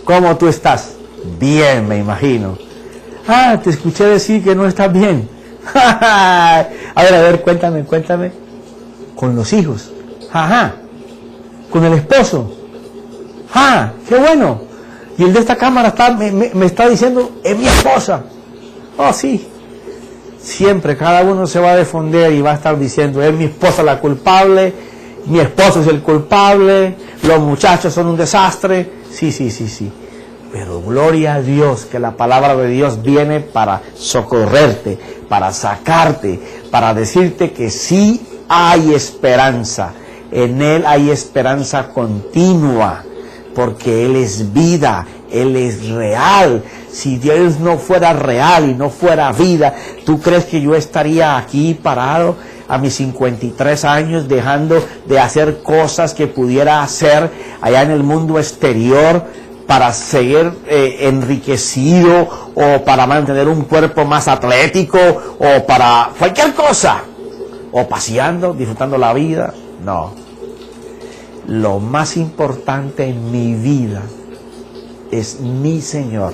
¿Cómo tú estás? Bien, me imagino. Ah, te escuché decir que no estás bien. A ver, cuéntame. Con los hijos. Ajá. Con el esposo. Ah, qué bueno. Y el de esta cámara me está diciendo, es mi esposa. Oh, sí. Siempre cada uno se va a defender y va a estar diciendo, es mi esposa la culpable, mi esposo es el culpable, los muchachos son un desastre. Sí. Pero gloria a Dios que la palabra de Dios viene para socorrerte, para sacarte, para decirte que sí hay esperanza. En Él hay esperanza continua, porque Él es vida, Él es real. Si Dios no fuera real y no fuera vida, ¿tú crees que yo estaría aquí parado a mis 53 años dejando de hacer cosas que pudiera hacer allá en el mundo exterior para seguir enriquecido o para mantener un cuerpo más atlético o para cualquier cosa? O paseando, disfrutando la vida. No. Lo más importante en mi vida es mi Señor,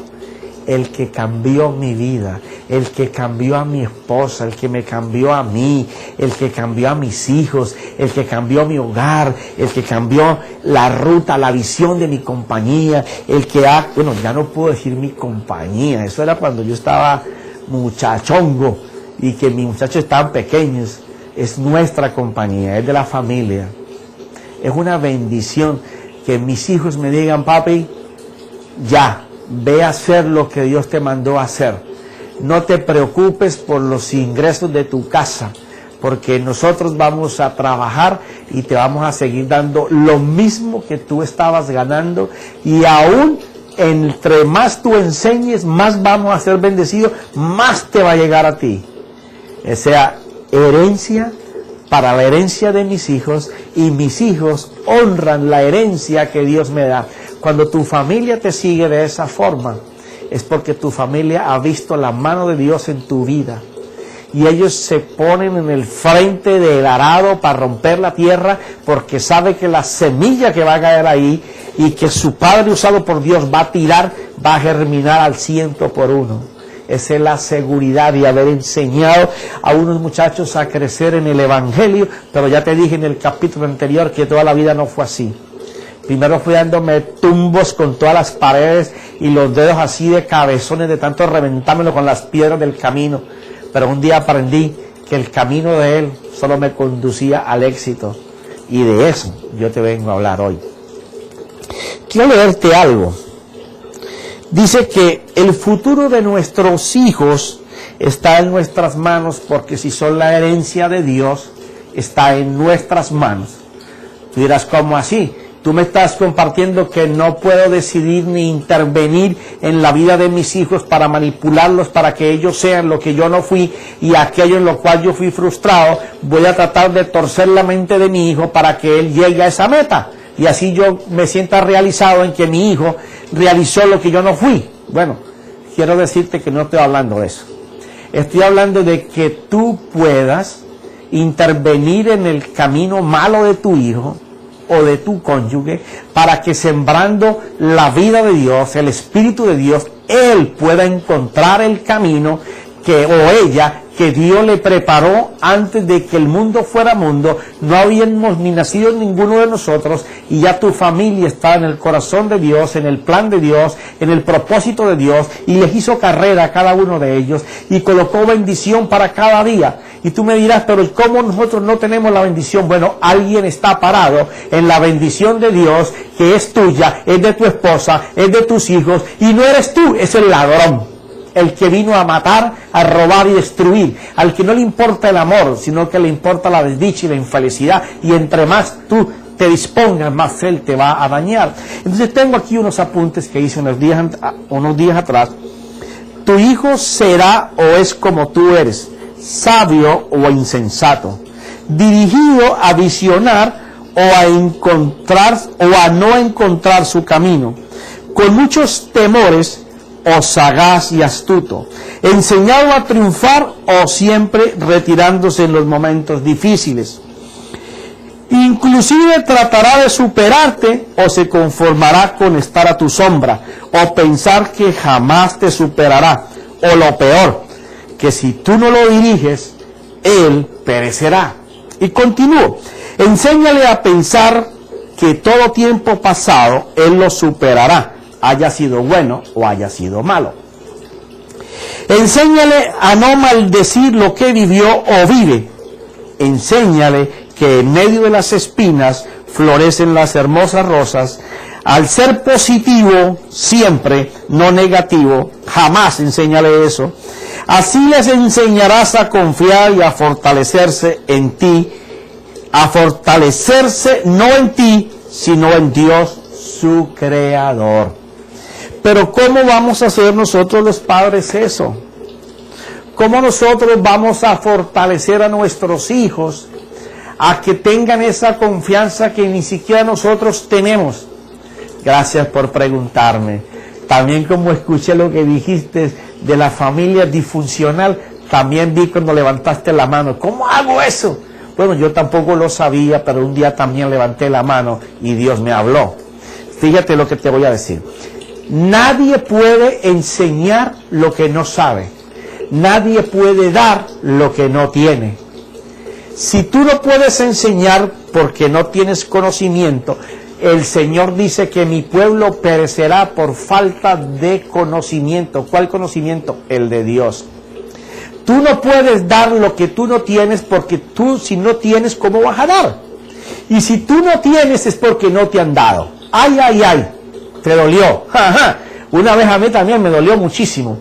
el que cambió mi vida, el que cambió a mi esposa, el que me cambió a mí, el que cambió a mis hijos, el que cambió mi hogar, el que cambió la ruta, la visión de mi compañía, el que bueno, ya no puedo decir mi compañía, eso era cuando yo estaba muchachongo y que mis muchachos estaban pequeños. Es nuestra compañía, es de la familia. Es una bendición que mis hijos me digan, papi, ya, ve a hacer lo que Dios te mandó a hacer. No te preocupes por los ingresos de tu casa, porque nosotros vamos a trabajar y te vamos a seguir dando lo mismo que tú estabas ganando, y aún entre más tú enseñes, más vamos a ser bendecidos, más te va a llegar a ti. O sea, herencia para la herencia de mis hijos, y mis hijos honran la herencia que Dios me da. Cuando tu familia te sigue de esa forma, es porque tu familia ha visto la mano de Dios en tu vida. Y ellos se ponen en el frente del arado para romper la tierra, porque sabe que la semilla que va a caer ahí y que su padre usado por Dios va a tirar, va a germinar al 100%. Esa es la seguridad de haber enseñado a unos muchachos a crecer en el Evangelio. Pero ya te dije en el capítulo anterior que toda la vida no fue así. Primero fui dándome tumbos con todas las paredes y los dedos así de cabezones de tanto reventármelo con las piedras del camino. Pero un día aprendí que el camino de Él solo me conducía al éxito. Y de eso yo te vengo a hablar hoy. Quiero leerte algo. Dice que el futuro de nuestros hijos está en nuestras manos, porque si son la herencia de Dios, está en nuestras manos. Tú dirás, ¿cómo así? Tú me estás compartiendo que no puedo decidir ni intervenir en la vida de mis hijos para manipularlos, para que ellos sean lo que yo no fui y aquello en lo cual yo fui frustrado. Voy a tratar de torcer la mente de mi hijo para que él llegue a esa meta. Y así yo me sienta realizado en que mi hijo realizó lo que yo no fui. Bueno, quiero decirte que no estoy hablando de eso. Estoy hablando de que tú puedas intervenir en el camino malo de tu hijo o de tu cónyuge, para que sembrando la vida de Dios, el Espíritu de Dios, él pueda encontrar el camino o ella que Dios le preparó antes de que el mundo fuera mundo. No habíamos ni nacido ninguno de nosotros, y ya tu familia está en el corazón de Dios, en el plan de Dios, en el propósito de Dios, y les hizo carrera a cada uno de ellos y colocó bendición para cada día. Y tú me dirás, pero ¿cómo nosotros no tenemos la bendición? Bueno, alguien está parado en la bendición de Dios, que es tuya, es de tu esposa, es de tus hijos, y no eres tú, es el ladrón, el que vino a matar, a robar y destruir, al que no le importa el amor, sino que le importa la desdicha y la infelicidad, y entre más tú te dispongas, más él te va a dañar. Entonces tengo aquí unos apuntes que hice unos días atrás. Tu hijo será o es como tú eres, sabio o insensato, dirigido a visionar o a encontrar o a no encontrar su camino, con muchos temores o sagaz y astuto, enseñado a triunfar o siempre retirándose en los momentos difíciles. Inclusive tratará de superarte o se conformará con estar a tu sombra o pensar que jamás te superará. O lo peor, que si tú no lo diriges, él perecerá. Y continúo. Enséñale a pensar que todo tiempo pasado él lo superará, haya sido bueno o haya sido malo. Enséñale a no maldecir lo que vivió o vive. Enséñale que en medio de las espinas florecen las hermosas rosas. Al ser positivo siempre, no negativo, jamás enséñale eso. Así les enseñarás a confiar y a fortalecerse en ti, a fortalecerse no en ti, sino en Dios, su Creador. Pero ¿cómo vamos a hacer nosotros los padres eso? ¿Cómo nosotros vamos a fortalecer a nuestros hijos a que tengan esa confianza que ni siquiera nosotros tenemos? Gracias por preguntarme. También como escuché lo que dijiste de la familia disfuncional, también vi cuando levantaste la mano. ¿Cómo hago eso? Bueno, yo tampoco lo sabía, pero un día también levanté la mano y Dios me habló. Fíjate lo que te voy a decir. Nadie puede enseñar lo que no sabe. Nadie puede dar lo que no tiene. Si tú no puedes enseñar porque no tienes conocimiento, el Señor dice que mi pueblo perecerá por falta de conocimiento. ¿Cuál conocimiento? El de Dios. Tú no puedes dar lo que tú no tienes porque tú si no tienes, ¿cómo vas a dar? Y si tú no tienes es porque no te han dado. ¡Ay, ay, ay! Te dolió. Una vez a mí también me dolió muchísimo.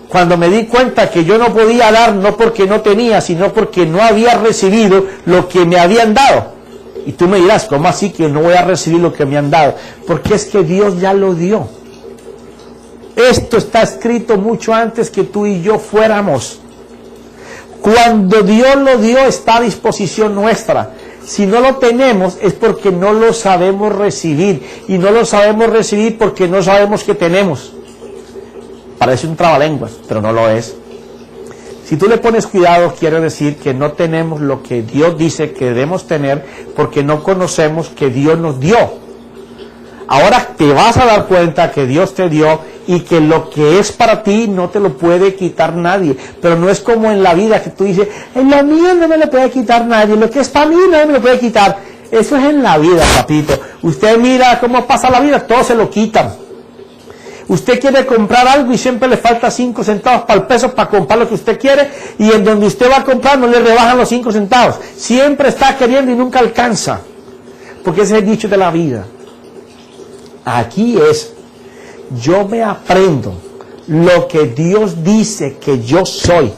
Cuando me di cuenta que yo no podía dar no porque no tenía, sino porque no había recibido lo que me habían dado. Y tú me dirás, ¿cómo así que no voy a recibir lo que me han dado? Porque es que Dios ya lo dio. Esto está escrito mucho antes que tú y yo fuéramos. Cuando Dios lo dio está a disposición nuestra. Si no lo tenemos es porque no lo sabemos recibir. Y no lo sabemos recibir porque no sabemos que tenemos. Parece un trabalenguas, pero no lo es. Si tú le pones cuidado, quiere decir que no tenemos lo que Dios dice que debemos tener porque no conocemos que Dios nos dio. Ahora te vas a dar cuenta que Dios te dio y que lo que es para ti no te lo puede quitar nadie. Pero no es como en la vida que tú dices, en lo mío no me lo puede quitar nadie, lo que es para mí no me lo puede quitar. Eso es en la vida, papito. Usted mira cómo pasa la vida, todos se lo quitan. Usted quiere comprar algo y siempre le falta 5 centavos para el peso para comprar lo que usted quiere y en donde usted va a comprar no le rebajan los 5 centavos. Siempre está queriendo y nunca alcanza. Porque ese es el dicho de la vida. Aquí es, yo me aprendo lo que Dios dice que yo soy.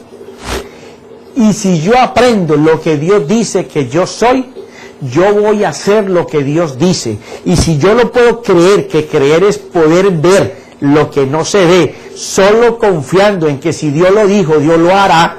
Y si yo aprendo lo que Dios dice que yo soy, yo voy a hacer lo que Dios dice. Y si yo lo puedo creer, que creer es poder ver lo que no se ve, solo confiando en que si Dios lo dijo, Dios lo hará,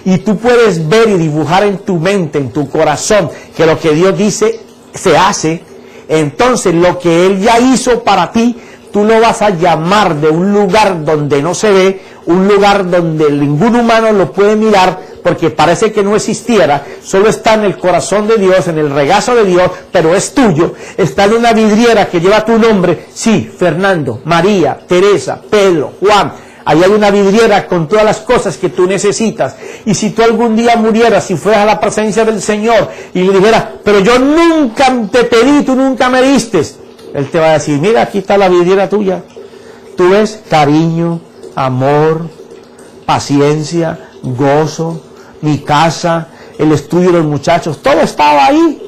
y tú puedes ver y dibujar en tu mente, en tu corazón, que lo que Dios dice se hace, entonces lo que Él ya hizo para ti, tú lo vas a llamar de un lugar donde no se ve, un lugar donde ningún humano lo puede mirar, porque parece que no existiera, solo está en el corazón de Dios, en el regazo de Dios, pero es tuyo, está en una vidriera que lleva tu nombre, sí, Fernando, María, Teresa, Pedro, Juan, ahí hay una vidriera con todas las cosas que tú necesitas, y si tú algún día murieras y fueras a la presencia del Señor, y le dijeras, pero yo nunca te pedí, tú nunca me diste, Él te va a decir, mira, aquí está la vidriera tuya, tú ves cariño, amor, paciencia, gozo, mi casa, el estudio de los muchachos, todo estaba ahí,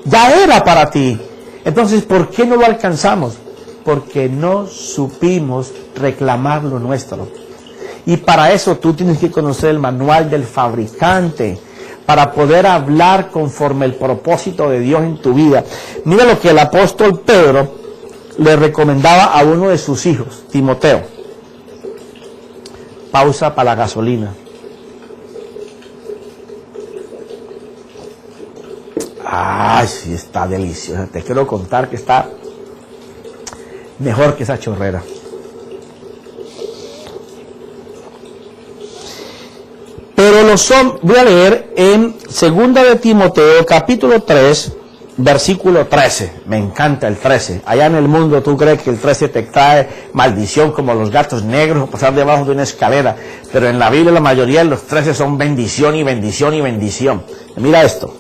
ya era para ti. Entonces, ¿por qué no lo alcanzamos? Porque no supimos reclamar lo nuestro. Y para eso tú tienes que conocer el manual del fabricante, para poder hablar conforme el propósito de Dios en tu vida. Mira lo que el apóstol Pedro le recomendaba a uno de sus hijos, Timoteo. Pausa para la gasolina. Ay, sí, está deliciosa. Te quiero contar que está mejor que esa chorrera. Pero voy a leer en 2 de Timoteo, capítulo 3, versículo 13, me encanta el 13. Allá en el mundo tú crees que el 13 te trae maldición como los gatos negros o pasar debajo de una escalera, pero en la Biblia la mayoría de los 13 son bendición y bendición y bendición. Mira esto.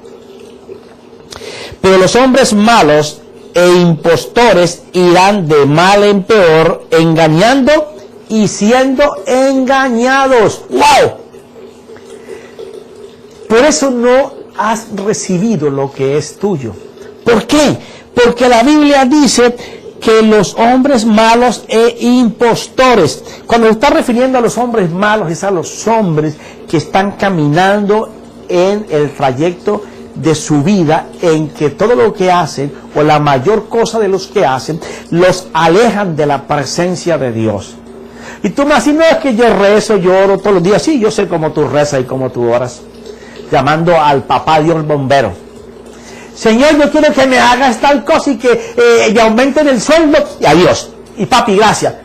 Pero los hombres malos e impostores irán de mal en peor, engañando y siendo engañados. ¡Wow! Por eso no has recibido lo que es tuyo. ¿Por qué? Porque la Biblia dice que los hombres malos e impostores, cuando está refiriendo a los hombres malos, es a los hombres que están caminando en el trayecto de su vida, en que todo lo que hacen, o la mayor cosa de los que hacen, los alejan de la presencia de Dios. Y tú me dices, no, es que yo rezo, yo oro todos los días. Sí, yo sé cómo tú rezas y cómo tú oras, llamando al papá Dios bombero. Señor, yo quiero que me hagas tal cosa y que me aumenten el sueldo, y adiós, y papi, gracias.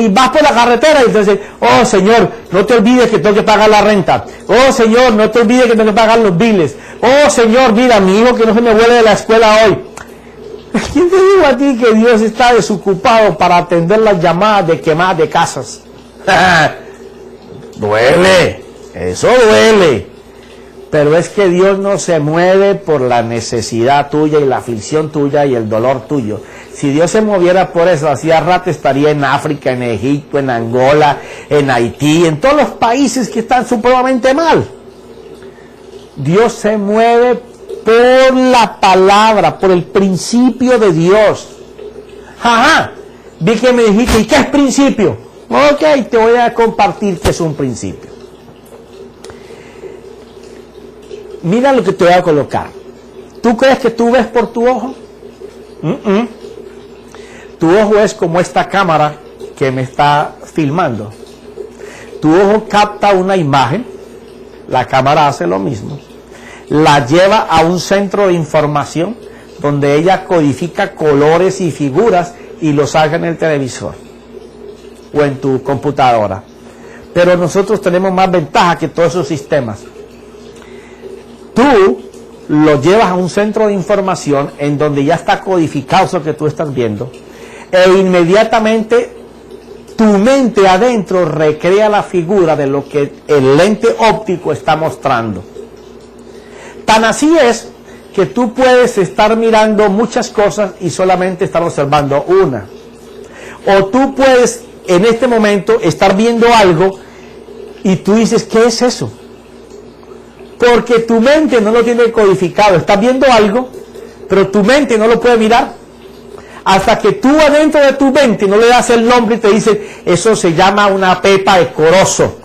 Y vas por la carretera y entonces, oh Señor, no te olvides que tengo que pagar la renta. Oh Señor, no te olvides que tengo que pagar los biles. Oh Señor, mira, mi hijo que no se me vuelve de la escuela hoy. ¿Quién te dijo a ti que Dios está desocupado para atender las llamadas de quemadas de casas? Duele, eso duele. Pero es que Dios no se mueve por la necesidad tuya y la aflicción tuya y el dolor tuyo. Si Dios se moviera por eso, hacía rato estaría en África, en Egipto, en Angola, en Haití, en todos los países que están supremamente mal. Dios se mueve por la palabra, por el principio de Dios. Ajá, vi que me dijiste, ¿y qué es principio? Ok, te voy a compartir qué es un principio. Mira lo que te voy a colocar. ¿Tú crees que tú ves por tu ojo? Tu ojo es como esta cámara que me está filmando. Tu ojo capta una imagen, la cámara hace lo mismo, la lleva a un centro de información donde ella codifica colores y figuras y los saca en el televisor o en tu computadora. Pero nosotros tenemos más ventaja que todos esos sistemas. Tú lo llevas a un centro de información en donde ya está codificado eso que tú estás viendo, e inmediatamente tu mente adentro recrea la figura de lo que el lente óptico está mostrando. Tan así es que tú puedes estar mirando muchas cosas y solamente estar observando una. O tú puedes en este momento estar viendo algo y tú dices, ¿qué es eso? Porque tu mente no lo tiene codificado. Estás viendo algo, pero tu mente no lo puede mirar. Hasta que tú adentro de tu mente no le das el nombre y te dicen, eso se llama una pepa de corozo.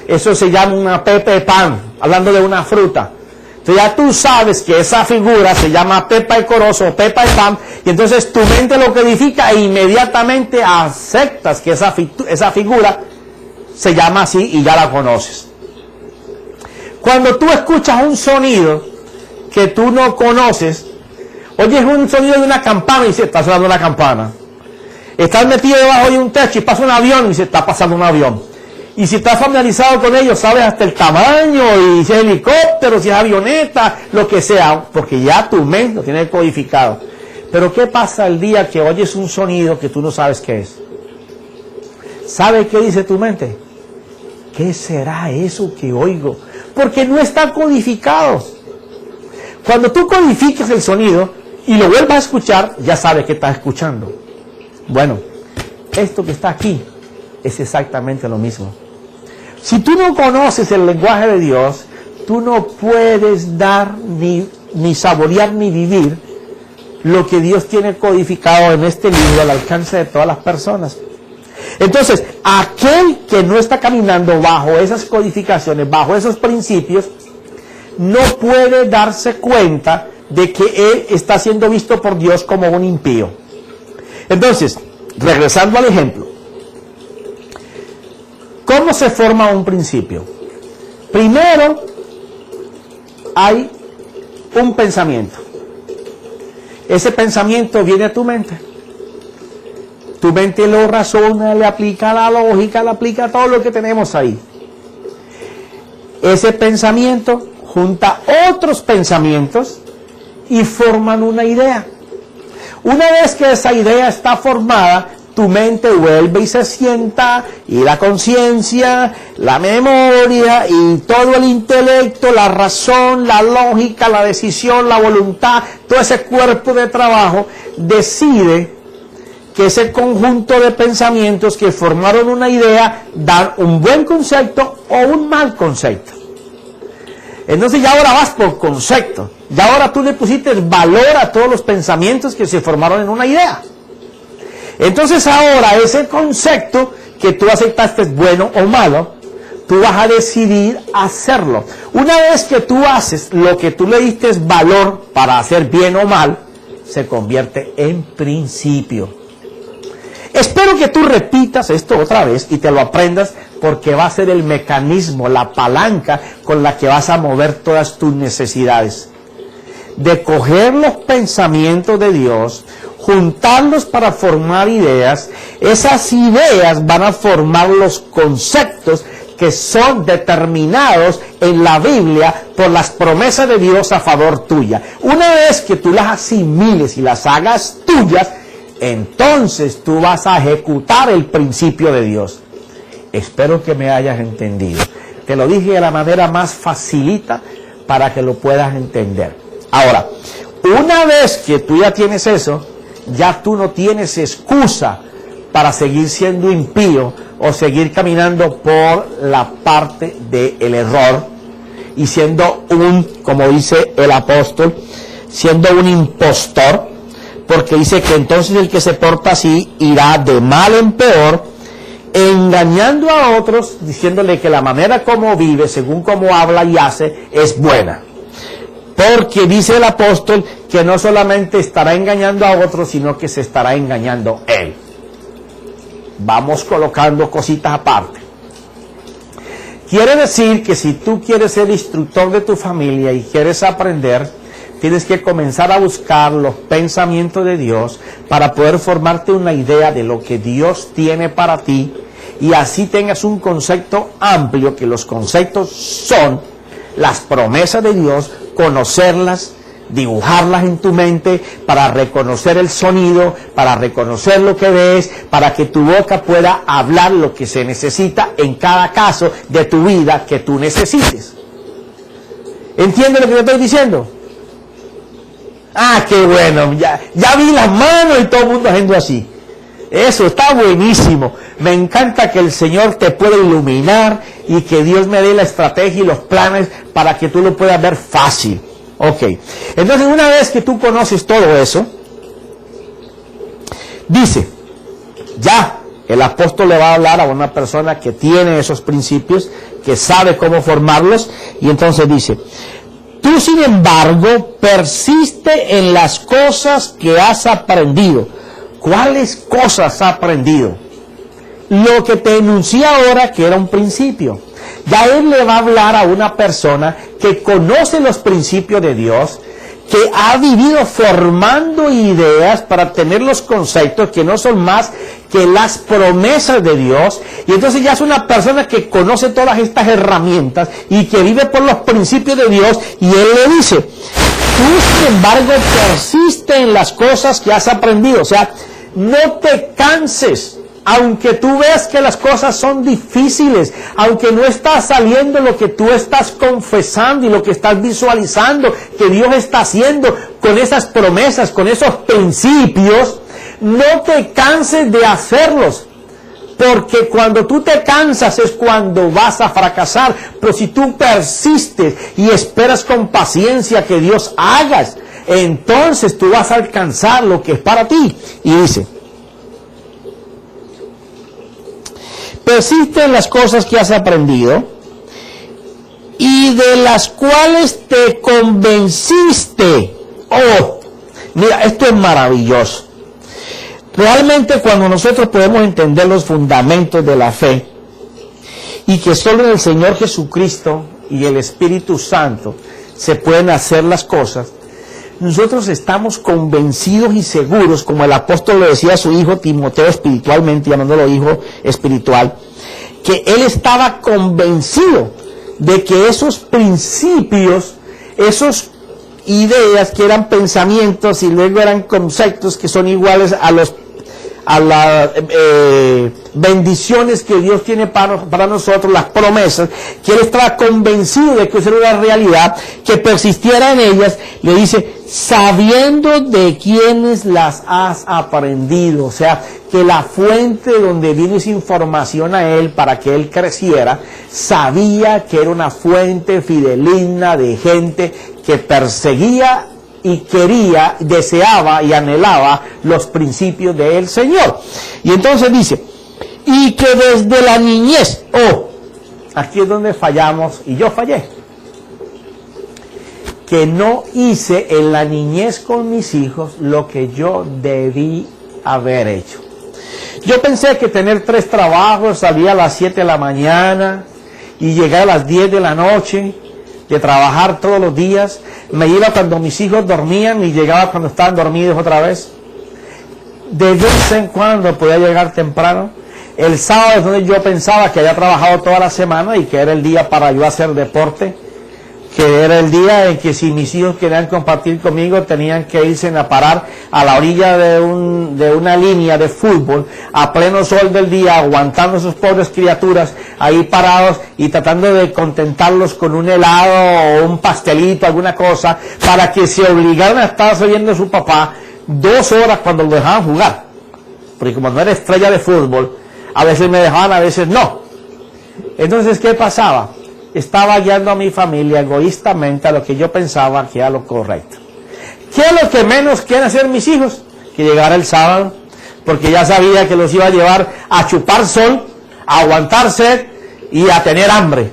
Eso se llama una pepa de pan, hablando de una fruta. Entonces ya tú sabes que esa figura se llama pepa de corozo o pepa de pan, y entonces tu mente lo codifica e inmediatamente aceptas que esa figura se llama así y ya la conoces. Cuando tú escuchas un sonido que tú no conoces, oyes un sonido de una campana y dices, está sonando una campana. Estás metido debajo de un techo y pasa un avión y dices, está pasando un avión. Y si estás familiarizado con ellos, sabes hasta el tamaño, y si es helicóptero, si es avioneta, lo que sea, porque ya tu mente lo tiene codificado. Pero ¿qué pasa el día que oyes un sonido que tú no sabes qué es? ¿Sabes qué dice tu mente? ¿Qué será eso que oigo? Porque no está codificado. Cuando tú codifiques el sonido y lo vuelvas a escuchar, ya sabes que estás escuchando. Bueno, esto que está aquí es exactamente lo mismo. Si tú no conoces el lenguaje de Dios, tú no puedes dar ni saborear ni vivir lo que Dios tiene codificado en este libro al alcance de todas las personas. Entonces, aquel que no está caminando bajo esas codificaciones, bajo esos principios, no puede darse cuenta de que él está siendo visto por Dios como un impío. Entonces, regresando al ejemplo, ¿cómo se forma un principio? Primero, hay un pensamiento. Ese pensamiento viene a tu mente. Tu mente lo razona, le aplica la lógica, le aplica todo lo que tenemos ahí. Ese pensamiento junta otros pensamientos y forman una idea. Una vez que esa idea está formada, tu mente vuelve y se sienta, y la conciencia, la memoria y todo el intelecto, la razón, la lógica, la decisión, la voluntad, todo ese cuerpo de trabajo decide que ese conjunto de pensamientos que formaron una idea dan un buen concepto o un mal concepto. Entonces ya ahora vas por concepto, ya ahora tú le pusiste valor a todos los pensamientos que se formaron en una idea. Entonces ahora ese concepto que tú aceptaste es bueno o malo, tú vas a decidir hacerlo. Una vez que tú haces lo que tú le diste valor para hacer bien o mal, se convierte en principio. Espero que tú repitas esto otra vez y te lo aprendas, porque va a ser el mecanismo, la palanca con la que vas a mover todas tus necesidades. De coger los pensamientos de Dios, juntarlos para formar ideas. Esas ideas van a formar los conceptos que son determinados en la Biblia por las promesas de Dios a favor tuya. Una vez que tú las asimiles y las hagas tuyas, entonces tú vas a ejecutar el principio de Dios. Espero que me hayas entendido. Te lo dije de la manera más facilita para que lo puedas entender. Ahora, una vez que tú ya tienes eso, ya tú no tienes excusa para seguir siendo impío o seguir caminando por la parte del error y siendo como dice el apóstol, siendo un impostor, porque dice que entonces el que se porta así irá de mal en peor, engañando a otros, diciéndole que la manera como vive, según como habla y hace, es buena. Porque dice el apóstol que no solamente estará engañando a otros, sino que se estará engañando él. Vamos colocando cositas aparte. Quiere decir que si tú quieres ser instructor de tu familia y quieres aprender, tienes que comenzar a buscar los pensamientos de Dios para poder formarte una idea de lo que Dios tiene para ti, y así tengas un concepto amplio, que los conceptos son las promesas de Dios, conocerlas, dibujarlas en tu mente para reconocer el sonido, para reconocer lo que ves, para que tu boca pueda hablar lo que se necesita en cada caso de tu vida que tú necesites. ¿Entiendes lo que te estoy diciendo? Ah, qué bueno, ya vi las manos y todo el mundo haciendo así. Eso está buenísimo. Me encanta que el Señor te pueda iluminar y que Dios me dé la estrategia y los planes para que tú lo puedas ver fácil. Ok, entonces una vez que tú conoces todo eso, dice, ya el apóstol le va a hablar a una persona que tiene esos principios, que sabe cómo formarlos, y entonces dice, tú sin embargo persiste en las cosas que has aprendido. ¿Cuáles cosas has aprendido? Lo que te enuncié ahora, que era un principio. Ya él le va a hablar a una persona que conoce los principios de Dios, que ha vivido formando ideas para tener los conceptos que no son más que las promesas de Dios, y entonces ya es una persona que conoce todas estas herramientas y que vive por los principios de Dios, y él le dice, tú sin embargo persiste en las cosas que has aprendido. O sea, no te canses. Aunque tú veas que las cosas son difíciles, aunque no está saliendo lo que tú estás confesando y lo que estás visualizando que Dios está haciendo con esas promesas, con esos principios, no te canses de hacerlos. Porque cuando tú te cansas es cuando vas a fracasar. Pero si tú persistes y esperas con paciencia que Dios haga, entonces tú vas a alcanzar lo que es para ti. Y dice, persiste en las cosas que has aprendido y de las cuales te convenciste. Oh, mira, esto es maravilloso. Realmente cuando nosotros podemos entender los fundamentos de la fe y que solo en el Señor Jesucristo y el Espíritu Santo se pueden hacer las cosas, nosotros estamos convencidos y seguros, como el apóstol le decía a su hijo Timoteo espiritualmente, llamándolo hijo espiritual, que él estaba convencido de que esos principios, esos ideas que eran pensamientos y luego eran conceptos que son iguales a las bendiciones que Dios tiene para nosotros, las promesas, que él estaba convencido de que eso era una realidad, que persistiera en ellas. Le dice, sabiendo de quiénes las has aprendido, o sea, que la fuente donde vino esa información a él para que él creciera, sabía que era una fuente fideligna de gente que perseguía y quería, deseaba y anhelaba los principios del Señor. Y entonces dice, y que desde la niñez, aquí es donde fallamos, y yo fallé, que no hice en la niñez con mis hijos lo que yo debí haber hecho. Yo pensé que tener 3 trabajos, salía a las 7 de la mañana y llegar a las 10 de la noche, de trabajar todos los días, me iba cuando mis hijos dormían y llegaba cuando estaban dormidos otra vez. De vez en cuando podía llegar temprano. El sábado es donde yo pensaba que había trabajado toda la semana y que era el día para yo hacer deporte, que era el día en que si mis hijos querían compartir conmigo tenían que irse a parar a la orilla de una línea de fútbol a pleno sol del día, aguantando a sus pobres criaturas ahí parados y tratando de contentarlos con un helado o un pastelito, alguna cosa, para que se obligaran a estar oyendo a su papá 2 horas cuando lo dejaban jugar. Porque como no era estrella de fútbol, a veces me dejaban, a veces no. Entonces, ¿qué pasaba? Estaba guiando a mi familia egoístamente a lo que yo pensaba que era lo correcto. ¿Qué es lo que menos quieren hacer mis hijos? Que llegara el sábado, porque ya sabía que los iba a llevar a chupar sol, a aguantar sed y a tener hambre.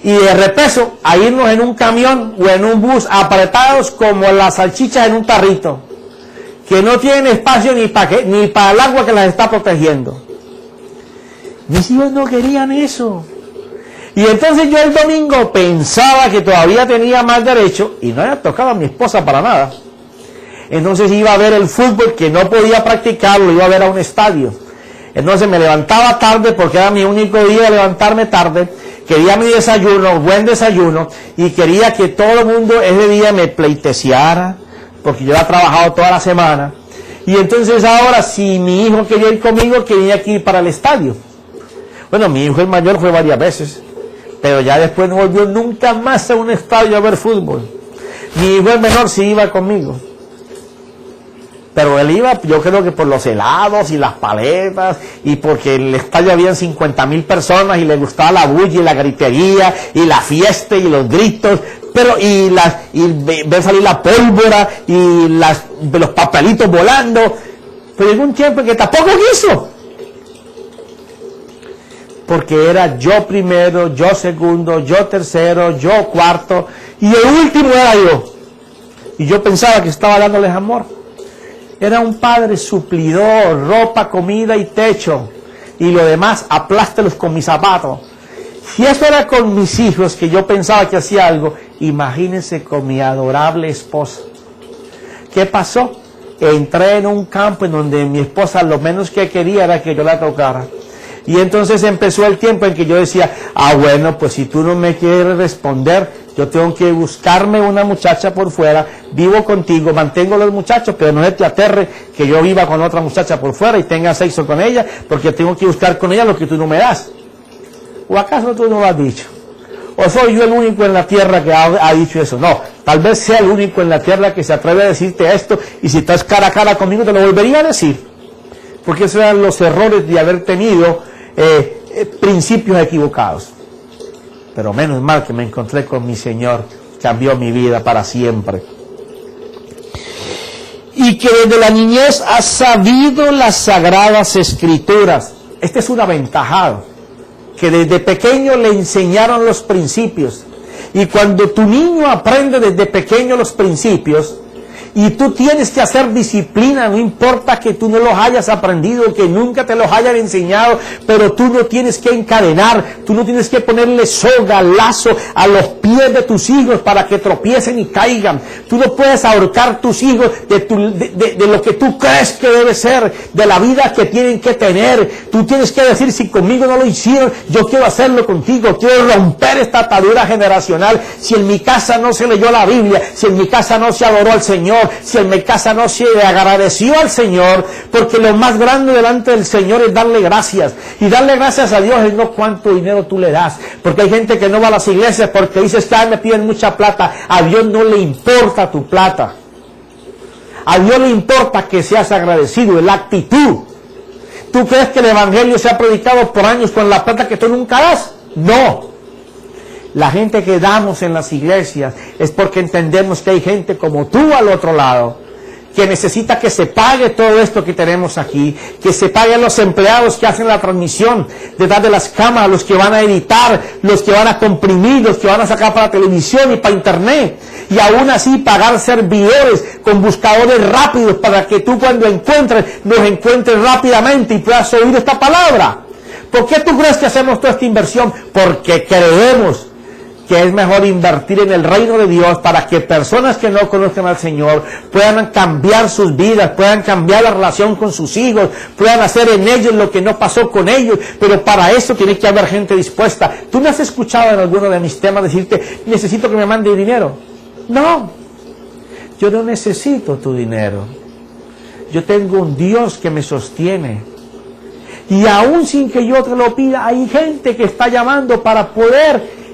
Y de repeso, a irnos en un camión o en un bus apretados como las salchichas en un tarrito, que no tienen espacio ni para el agua que las está protegiendo. Mis hijos no querían eso. Y entonces yo el domingo pensaba que todavía tenía más derecho, y no había tocado a mi esposa para nada. Entonces iba a ver el fútbol, que no podía practicarlo, iba a ver a un estadio. Entonces me levantaba tarde, porque era mi único día de levantarme tarde, quería mi desayuno, buen desayuno, y quería que todo el mundo ese día me pleiteciara, porque yo había trabajado toda la semana. Y entonces ahora, si mi hijo quería ir conmigo, quería que ir para el estadio. Bueno, mi hijo el mayor fue varias veces, pero ya después no volvió nunca más a un estadio a ver fútbol. Mi hijo el menor sí iba conmigo, pero él iba, yo creo que por los helados y las paletas, y porque en el estadio habían 50,000 personas y le gustaba la bulla y la gritería y la fiesta y los gritos, pero y ver salir la pólvora y los papelitos volando. Pero llegó un tiempo en que tampoco quiso, porque era yo primero, yo segundo, yo tercero, yo cuarto, y el último era yo. Y yo pensaba que estaba dándoles amor. Era un padre suplidor, ropa, comida y techo, y lo demás aplástelos con mis zapatos. Si eso era con mis hijos, que yo pensaba que hacía algo, imagínense con mi adorable esposa. ¿Qué pasó? Entré en un campo en donde mi esposa lo menos que quería era que yo la tocara. Y entonces empezó el tiempo en que yo decía, bueno, pues si tú no me quieres responder, yo tengo que buscarme una muchacha por fuera, vivo contigo, mantengo a los muchachos, pero no se te aterre que yo viva con otra muchacha por fuera y tenga sexo con ella, porque tengo que buscar con ella lo que tú no me das. ¿O acaso tú no lo has dicho? ¿O soy yo el único en la tierra que ha dicho eso? No, tal vez sea el único en la tierra que se atreve a decirte esto, y si estás cara a cara conmigo te lo volvería a decir. Porque esos eran los errores de haber tenido principios equivocados. Pero menos mal que me encontré con mi Señor, cambió mi vida para siempre. Y que desde la niñez has sabido las sagradas escrituras. Este es un aventajado, que desde pequeño le enseñaron los principios. Y cuando tu niño aprende desde pequeño los principios, Y tú tienes que hacer disciplina, no importa que tú no los hayas aprendido, que nunca te los hayan enseñado, pero tú no tienes que encadenar, tú no tienes que ponerle soga, lazo a los pies de tus hijos para que tropiecen y caigan. Tú no puedes ahorcar tus hijos de lo que tú crees que debe ser, de la vida que tienen que tener. Tú tienes que decir, si conmigo no lo hicieron, yo quiero hacerlo contigo, quiero romper esta atadura generacional. Si en mi casa no se leyó la Biblia, si en mi casa no se adoró al Señor, si en mi casa no se agradeció al Señor, porque lo más grande delante del Señor es darle gracias. Y darle gracias a Dios es no cuánto dinero tú le das, porque hay gente que no va a las iglesias porque dice, que me piden mucha plata. A Dios no le importa tu plata. A Dios le importa que seas agradecido, es la actitud. ¿Tú crees que el evangelio se ha predicado por años con la plata que tú nunca das? No. La gente que damos en las iglesias es porque entendemos que hay gente como tú al otro lado, que necesita que se pague todo esto que tenemos aquí, que se paguen los empleados que hacen la transmisión detrás de las cámaras, los que van a editar, los que van a comprimir, los que van a sacar para televisión y para internet, y aún así pagar servidores con buscadores rápidos para que tú cuando nos encuentres rápidamente y puedas oír esta palabra. ¿Por qué tú crees que hacemos toda esta inversión? Porque creemos que es mejor invertir en el reino de Dios para que personas que no conozcan al Señor puedan cambiar sus vidas, puedan cambiar la relación con sus hijos, puedan hacer en ellos lo que no pasó con ellos, pero para eso tiene que haber gente dispuesta. ¿Tú me has escuchado en alguno de mis temas decirte, necesito que me mande dinero? No, yo no necesito tu dinero. Yo tengo un Dios que me sostiene. Y aún sin que yo te lo pida, hay gente que está llamando para poder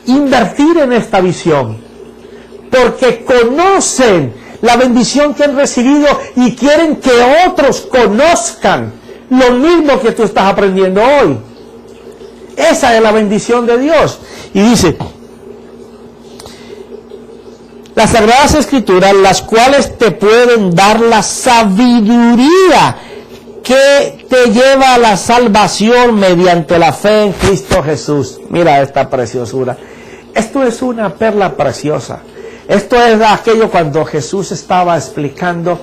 invertir en esta visión, porque conocen la bendición que han recibido y quieren que otros conozcan lo mismo que tú estás aprendiendo hoy. Esa es la bendición de Dios. Y dice, las Sagradas Escrituras, las cuales te pueden dar la sabiduría que te lleva a la salvación mediante la fe en Cristo Jesús. Mira esta preciosura. Esto es una perla preciosa. Esto es aquello cuando Jesús estaba explicando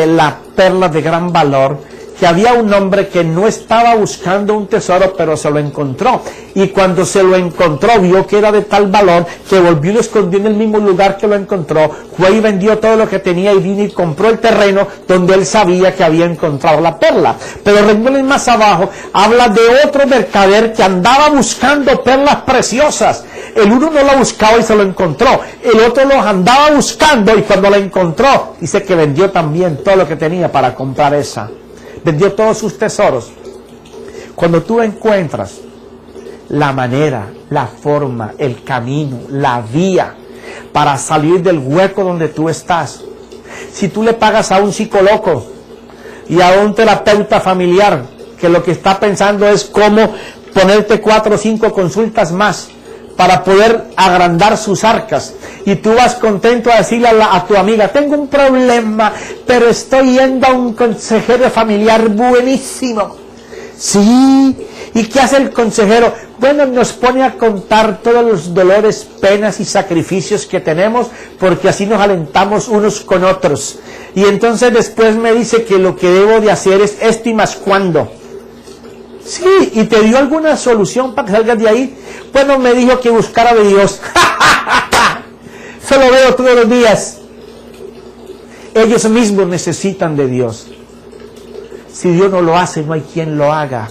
la perla de gran valor, que había un hombre que no estaba buscando un tesoro, pero se lo encontró. Y cuando se lo encontró, vio que era de tal valor que volvió y lo escondió en el mismo lugar que lo encontró. Fue y vendió todo lo que tenía y vino y compró el terreno donde él sabía que había encontrado la perla. Pero renglones más abajo habla de otro mercader que andaba buscando perlas preciosas. El uno no la buscaba y se lo encontró. El otro los andaba buscando y cuando la encontró, dice que vendió también todo lo que tenía para comprar esa. Vendió todos sus tesoros. Cuando tú encuentras la manera, la forma, el camino, la vía para salir del hueco donde tú estás, si tú le pagas a un psicólogo y a un terapeuta familiar que lo que está pensando es cómo ponerte 4 o 5 consultas más para poder agrandar sus arcas, y tú vas contento a decirle a tu amiga, tengo un problema, pero estoy yendo a un consejero familiar buenísimo. Sí, ¿y qué hace el consejero? Bueno, nos pone a contar todos los dolores, penas y sacrificios que tenemos, porque así nos alentamos unos con otros. Y entonces después me dice que lo que debo de hacer es esto y más cuándo. Sí, ¿y te dio alguna solución para que salgas de ahí? Bueno, me dijo que buscara de Dios. Eso lo veo todos los días. Ellos mismos necesitan de Dios. Si Dios no lo hace, no hay quien lo haga.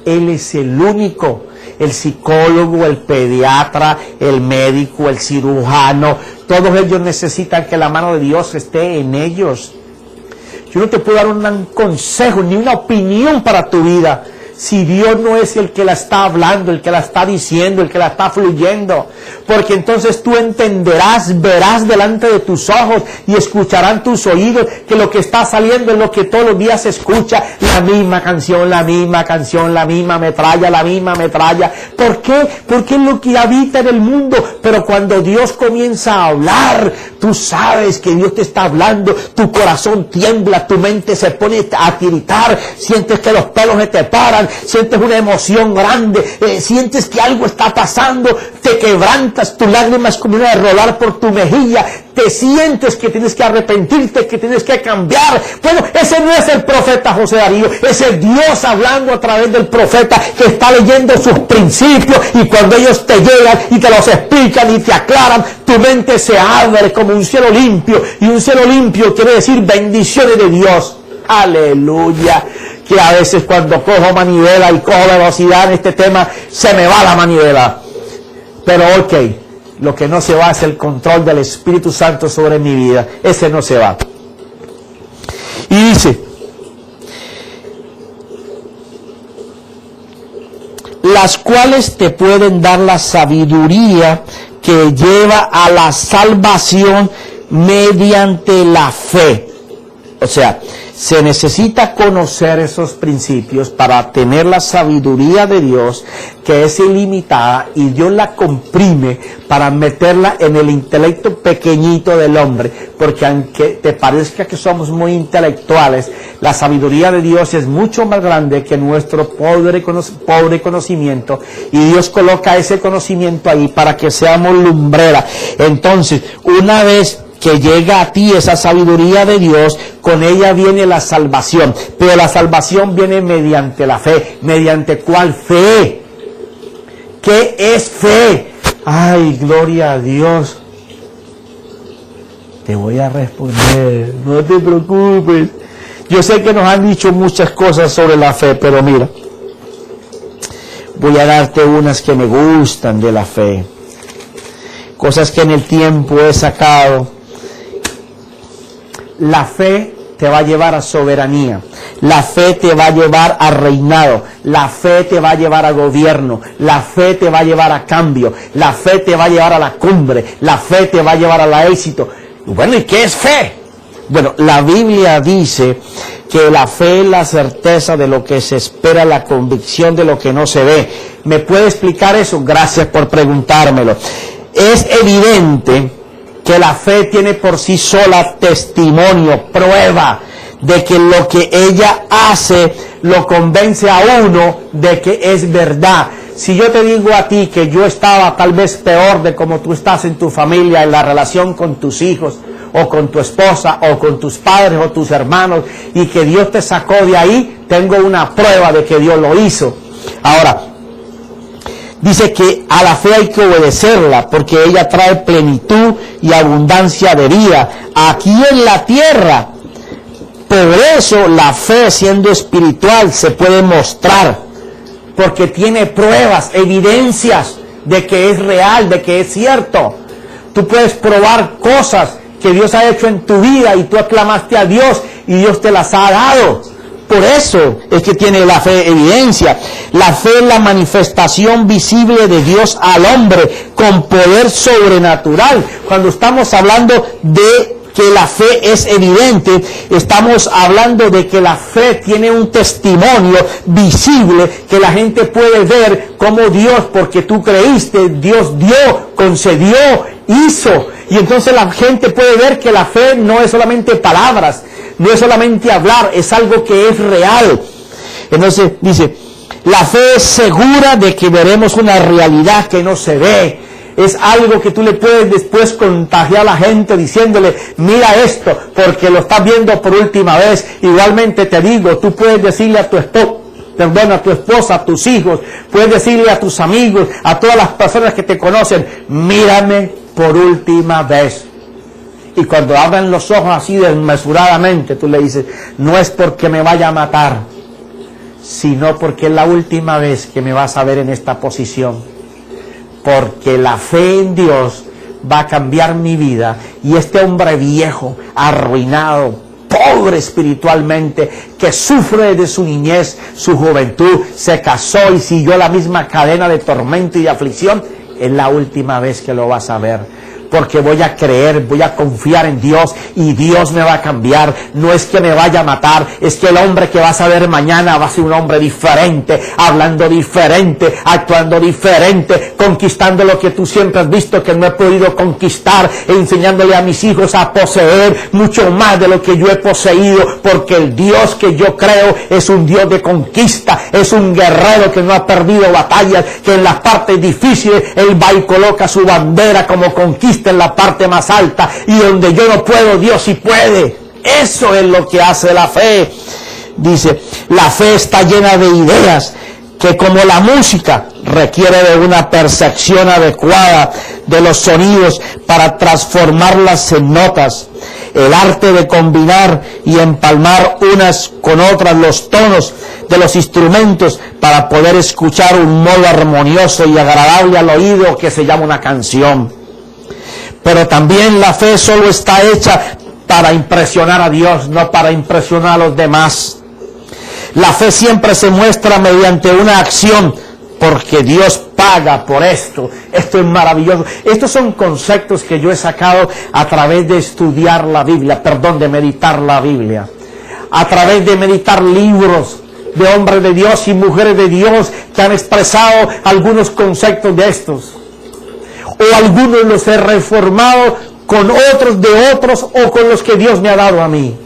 Él es el único. El psicólogo, el pediatra, el médico, el cirujano, todos ellos necesitan que la mano de Dios esté en ellos. Yo no te puedo dar un consejo ni una opinión para tu vida si Dios no es el que la está hablando, el que la está diciendo, el que la está fluyendo. Porque entonces tú entenderás, verás delante de tus ojos y escucharán tus oídos que lo que está saliendo es lo que todos los días se escucha. La misma canción, la misma canción, la misma metralla, la misma metralla. ¿Por qué? Porque es lo que habita en el mundo. Pero cuando Dios comienza a hablar, tú sabes que Dios te está hablando, tu corazón tiembla, tu mente se pone a tiritar, sientes que los pelos se te paran, sientes una emoción grande, sientes que algo está pasando, te quebrantas, tus lágrimas comienzan a rolar por tu mejilla, te sientes que tienes que arrepentirte, que tienes que cambiar. Bueno, ese no es el profeta José Darío, es el Dios hablando a través del profeta que está leyendo sus principios, y cuando ellos te llegan y te los explican y te aclaran, tu mente se abre como un cielo limpio, y un cielo limpio quiere decir bendiciones de Dios. Aleluya. Que a veces cuando cojo manivela y cojo velocidad en este tema, se me va la manivela. Pero ok, lo que no se va es el control del Espíritu Santo sobre mi vida. Ese no se va. Y dice, las cuales te pueden dar la sabiduría que lleva a la salvación mediante la fe. O sea, se necesita conocer esos principios para tener la sabiduría de Dios, que es ilimitada, y Dios la comprime para meterla en el intelecto pequeñito del hombre, porque aunque te parezca que somos muy intelectuales, la sabiduría de Dios es mucho más grande que nuestro pobre conocimiento, y Dios coloca ese conocimiento ahí para que seamos lumbrera. Entonces, una vez que llega a ti esa sabiduría de Dios, con ella viene la salvación. Pero la salvación viene mediante la fe. ¿Mediante cuál fe? ¿Qué es fe? Ay, gloria a Dios. Te voy a responder, no te preocupes. Yo sé que nos han dicho muchas cosas sobre la fe, pero mira, voy a darte unas que me gustan de la fe. Cosas que en el tiempo he sacado. La fe te va a llevar a soberanía, la fe te va a llevar a reinado, la fe te va a llevar a gobierno, la fe te va a llevar a cambio, la fe te va a llevar a la cumbre, la fe te va a llevar al éxito. Bueno, ¿y qué es fe? Bueno, la Biblia dice que la fe es la certeza de lo que se espera, la convicción de lo que no se ve. ¿Me puede explicar eso? Gracias por preguntármelo. Es evidente que la fe tiene por sí sola testimonio, prueba de que lo que ella hace lo convence a uno de que es verdad. Si yo te digo a ti que yo estaba tal vez peor de como tú estás en tu familia, en la relación con tus hijos, o con tu esposa, o con tus padres, o tus hermanos, y que Dios te sacó de ahí, tengo una prueba de que Dios lo hizo. Ahora, dice que a la fe hay que obedecerla, porque ella trae plenitud y abundancia de vida aquí en la tierra. Por eso la fe, siendo espiritual, se puede mostrar, porque tiene pruebas, evidencias de que es real, de que es cierto. Tú puedes probar cosas que Dios ha hecho en tu vida, y tú aclamaste a Dios y Dios te las ha dado. Por eso es que tiene la fe evidencia. La fe es la manifestación visible de Dios al hombre con poder sobrenatural. Cuando estamos hablando de que la fe es evidente, estamos hablando de que la fe tiene un testimonio visible, que la gente puede ver cómo Dios, porque tú creíste, Dios dio, concedió, hizo. Y entonces la gente puede ver que la fe no es solamente palabras, no es solamente hablar, es algo que es real. Entonces dice, la fe es segura de que veremos una realidad que no se ve. Es algo que tú le puedes después contagiar a la gente diciéndole, mira esto, porque lo estás viendo por última vez. Igualmente te digo, tú puedes decirle a tu esposa, a tus hijos, puedes decirle a tus amigos, a todas las personas que te conocen, mírame por última vez. Y cuando abran los ojos así desmesuradamente, tú le dices, no es porque me vaya a matar, sino porque es la última vez que me vas a ver en esta posición. Porque la fe en Dios va a cambiar mi vida, y este hombre viejo, arruinado, pobre espiritualmente, que sufre desde su niñez, su juventud, se casó y siguió la misma cadena de tormento y de aflicción, es la última vez que lo vas a ver. Porque voy a creer, voy a confiar en Dios, y Dios me va a cambiar. No es que me vaya a matar, es que el hombre que vas a ver mañana va a ser un hombre diferente, hablando diferente, actuando diferente, conquistando lo que tú siempre has visto que no he podido conquistar, e enseñándole a mis hijos a poseer mucho más de lo que yo he poseído, porque el Dios que yo creo es un Dios de conquista, es un guerrero que no ha perdido batallas, que en las partes difíciles Él va y coloca su bandera como conquista subiste en la parte más alta, y donde yo no puedo, Dios sí puede. Eso es lo que hace la fe. Dice, la fe está llena de ideas que, como la música, requiere de una percepción adecuada de los sonidos para transformarlas en notas. El arte de combinar y empalmar unas con otras los tonos de los instrumentos para poder escuchar un modo armonioso y agradable al oído que se llama una canción. Pero también la fe solo está hecha para impresionar a Dios, no para impresionar a los demás. La fe siempre se muestra mediante una acción, porque Dios paga por esto. Esto es maravilloso. Estos son conceptos que yo he sacado a través de estudiar la Biblia, de meditar la Biblia. A través de meditar libros de hombres de Dios y mujeres de Dios que han expresado algunos conceptos de estos. O algunos los he reformado con otros de otros, o con los que Dios me ha dado a mí.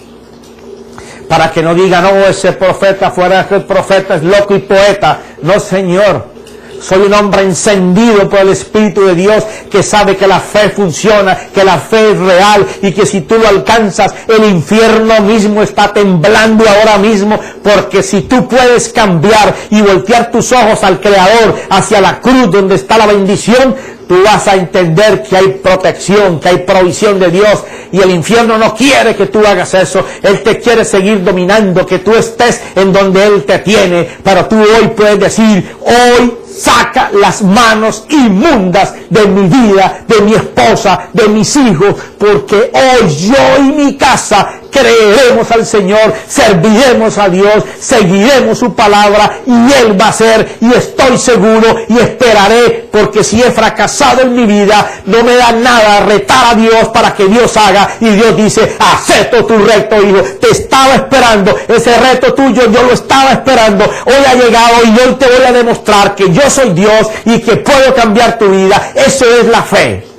Para que no digan, no, ese profeta fuera de profeta es loco y poeta. No, Señor. Soy un hombre encendido por el Espíritu de Dios, que sabe que la fe funciona, que la fe es real, y que si tú lo alcanzas, el infierno mismo está temblando ahora mismo, porque si tú puedes cambiar y voltear tus ojos al Creador, hacia la cruz donde está la bendición, tú vas a entender que hay protección, que hay provisión de Dios, y el infierno no quiere que tú hagas eso. Él te quiere seguir dominando, que tú estés en donde Él te tiene, pero tú hoy puedes decir, hoy saca las manos inmundas de mi vida, de mi esposa, de mis hijos, porque hoy yo y mi casa creeremos al Señor, serviremos a Dios, seguiremos su palabra, y Él va a hacer, y estoy seguro, y esperaré, porque si he fracasado en mi vida, no me da nada retar a Dios para que Dios haga, y Dios dice, acepto tu reto, hijo, te estaba esperando, ese reto tuyo yo lo estaba esperando, hoy ha llegado, y yo te voy a demostrar que yo soy Dios, y que puedo cambiar tu vida. Eso es la fe.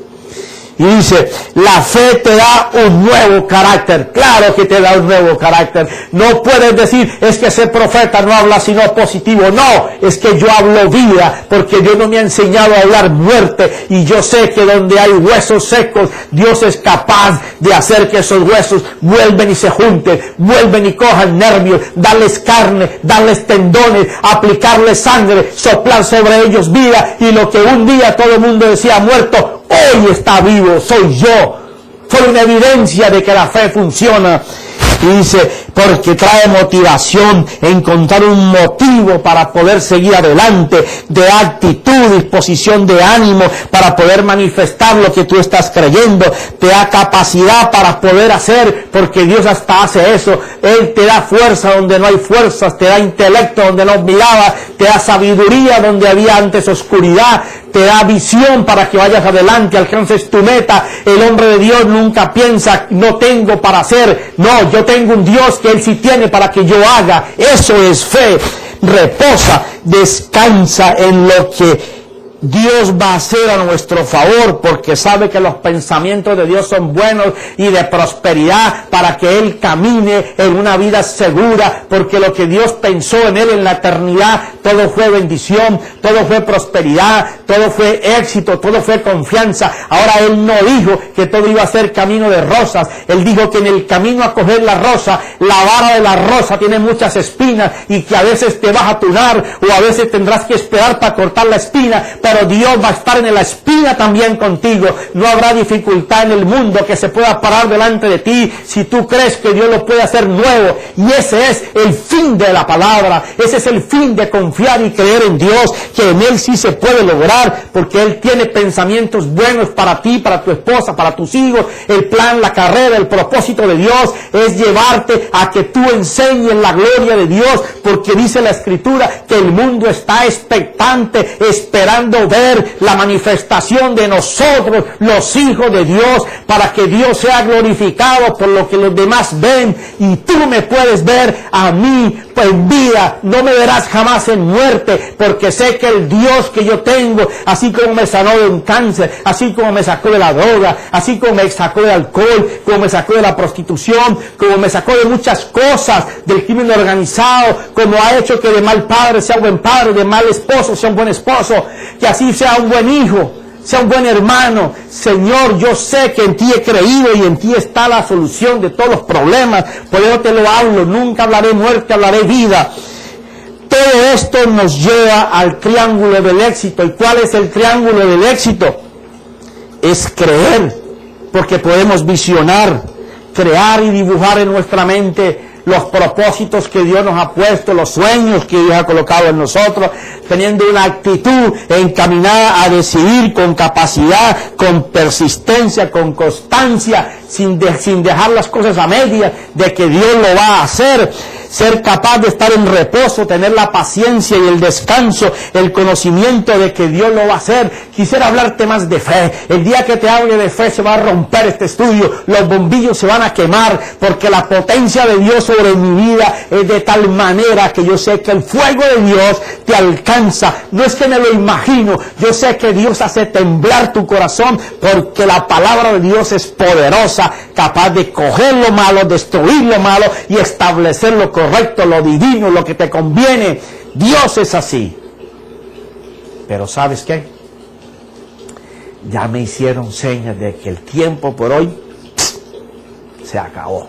Y dice, la fe te da un nuevo carácter. Claro que te da un nuevo carácter. No puedes decir, es que ese profeta no habla sino positivo. No, es que yo hablo vida, porque Dios no me ha enseñado a hablar muerte. Y yo sé que donde hay huesos secos, Dios es capaz de hacer que esos huesos vuelven y se junten, vuelven y cojan nervios, darles carne, darles tendones, aplicarles sangre, soplar sobre ellos vida. Y lo que un día todo el mundo decía muerto, hoy está vivo, soy yo. Soy una evidencia de que la fe funciona. Y dice, porque trae motivación, encontrar un motivo para poder seguir adelante, de actitud, disposición de ánimo, para poder manifestar lo que tú estás creyendo, te da capacidad para poder hacer, porque Dios hasta hace eso. Él te da fuerza donde no hay fuerzas, te da intelecto donde no miraba, te da sabiduría donde había antes oscuridad, te da visión para que vayas adelante, alcances tu meta. El hombre de Dios nunca piensa, no tengo para hacer. No, yo tengo un Dios que Él sí tiene para que yo haga. Eso es fe. Reposa, descansa en lo que Dios va a hacer a nuestro favor, porque sabe que los pensamientos de Dios son buenos y de prosperidad, para que Él camine en una vida segura, porque lo que Dios pensó en Él en la eternidad, todo fue bendición, todo fue prosperidad, todo fue éxito, todo fue confianza. Ahora Él no dijo que todo iba a ser camino de rosas. Él dijo que en el camino a coger la rosa, la vara de la rosa tiene muchas espinas, y que a veces te vas a atunar, o a veces tendrás que esperar para cortar la espina, pero Dios va a estar en la espina también contigo. No habrá dificultad en el mundo que se pueda parar delante de ti si tú crees que Dios lo puede hacer nuevo. Y ese es el fin de la palabra. Ese es el fin de confiar y creer en Dios, que en Él sí se puede lograr, porque Él tiene pensamientos buenos para ti, para tu esposa, para tus hijos. El plan, la carrera, el propósito de Dios es llevarte a que tú enseñes la gloria de Dios, porque dice la Escritura que el mundo está expectante, esperando ver la manifestación de nosotros, los hijos de Dios, para que Dios sea glorificado por lo que los demás ven. Y tú me puedes ver a mí en vida, no me verás jamás en muerte, porque sé que el Dios que yo tengo, así como me sanó de un cáncer, así como me sacó de la droga, así como me sacó del alcohol, como me sacó de la prostitución, como me sacó de muchas cosas, del crimen organizado, como ha hecho que de mal padre sea buen padre, de mal esposo sea un buen esposo, que así sea un buen hijo. sea un buen hermano. Señor, yo sé que en ti he creído y en ti está la solución de todos los problemas. Por eso te lo hablo. Nunca hablaré muerte, hablaré vida. Todo esto nos lleva al triángulo del éxito. ¿Y cuál es el triángulo del éxito? Es creer, porque podemos visionar, crear y dibujar en nuestra mente los propósitos que Dios nos ha puesto, los sueños que Dios ha colocado en nosotros, teniendo una actitud encaminada a decidir con capacidad, con persistencia, con constancia, sin dejar las cosas a medias, de que Dios lo va a hacer. Ser capaz de estar en reposo, tener la paciencia y el descanso, el conocimiento de que Dios lo va a hacer. Quisiera hablarte más de fe. El día que te hable de fe se va a romper este estudio, los bombillos se van a quemar, porque la potencia de Dios sobre mi vida es de tal manera que yo sé que el fuego de Dios te alcanza. No es que me lo imagino, yo sé que Dios hace temblar tu corazón, porque la palabra de Dios es poderosa, capaz de coger lo malo, destruir lo malo y establecer lo correcto, lo divino, lo que te conviene. Dios es así. Pero ¿sabes qué? Ya me hicieron señas de que el tiempo por hoy se acabó.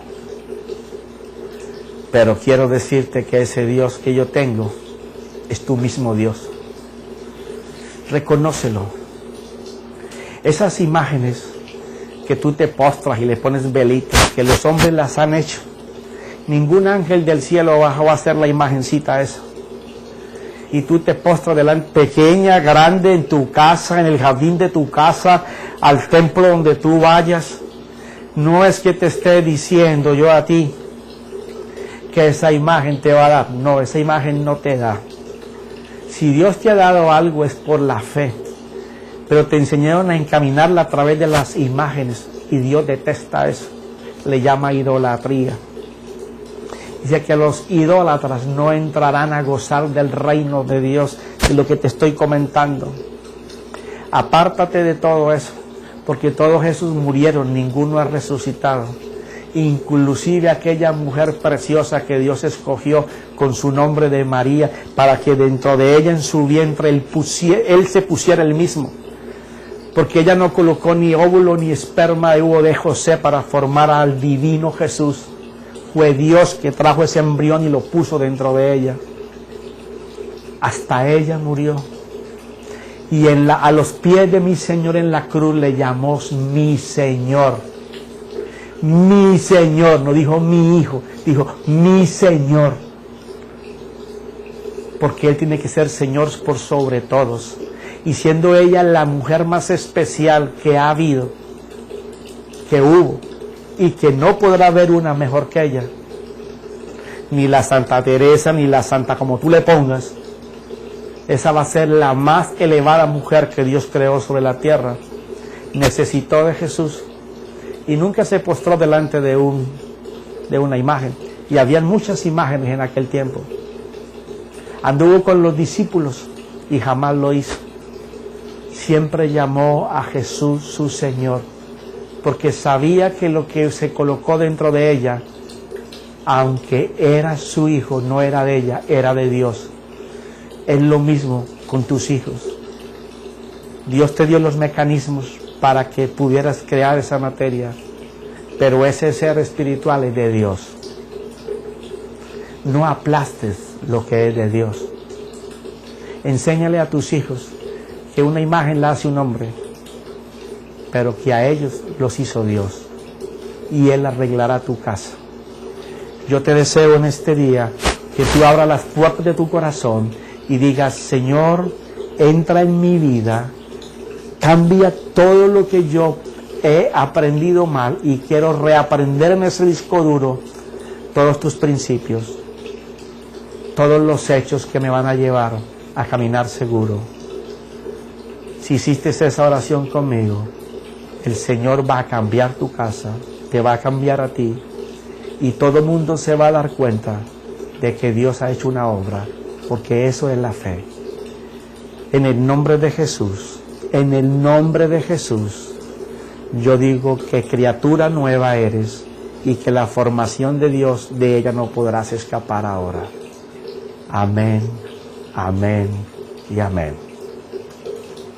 Pero quiero decirte que ese Dios que yo tengo es tu mismo Dios. Reconócelo. Esas imágenes que tú te postras y le pones velitas, que los hombres las han hecho, ningún ángel del cielo bajó a hacer la imagencita esa. Y tú te postras delante, pequeña, grande, en tu casa, en el jardín de tu casa, al templo donde tú vayas. No es que te esté diciendo yo a ti que esa imagen te va a dar. No, esa imagen no te da. Si Dios te ha dado algo es por la fe. Pero te enseñaron a encaminarla a través de las imágenes. Y Dios detesta eso. Le llama idolatría. Dice que los idólatras no entrarán a gozar del reino de Dios, de lo que te estoy comentando. Apártate de todo eso, porque todos esos murieron, ninguno ha resucitado. Inclusive aquella mujer preciosa que Dios escogió con su nombre de María, para que dentro de ella, en su vientre, Él se pusiera el mismo. Porque ella no colocó ni óvulo ni esperma de hubo de José para formar al divino Jesús. Fue Dios que trajo ese embrión y lo puso dentro de ella. Hasta ella murió. Y a los pies de mi Señor en la cruz le llamó mi Señor. Mi Señor, no dijo mi hijo, dijo mi Señor. Porque Él tiene que ser Señor por sobre todos. Y siendo ella la mujer más especial que ha habido, que hubo, y que no podrá haber una mejor que ella, ni la Santa Teresa, ni la Santa como tú le pongas, esa va a ser la más elevada mujer que Dios creó sobre la tierra. Necesitó de Jesús y nunca se postró delante de una imagen, y habían muchas imágenes en aquel tiempo. Anduvo con los discípulos y jamás lo hizo. Siempre llamó a Jesús su Señor, porque sabía que lo que se colocó dentro de ella, aunque era su hijo, no era de ella, era de Dios. Es lo mismo con tus hijos. Dios te dio los mecanismos para que pudieras crear esa materia, pero ese ser espiritual es de Dios. No aplastes lo que es de Dios. Enséñale a tus hijos que una imagen la hace un hombre, pero que a ellos los hizo Dios, y Él arreglará tu casa. Yo te deseo en este día que tú abras las puertas de tu corazón y digas: Señor, entra en mi vida, cambia todo lo que yo he aprendido mal y quiero reaprender en ese disco duro todos tus principios, todos los hechos que me van a llevar a caminar seguro. Si hiciste esa oración conmigo, el Señor va a cambiar tu casa, te va a cambiar a ti, y todo el mundo se va a dar cuenta de que Dios ha hecho una obra, porque eso es la fe. En el nombre de Jesús, en el nombre de Jesús, yo digo que criatura nueva eres y que la formación de Dios, de ella no podrás escapar ahora. Amén, amén y amén.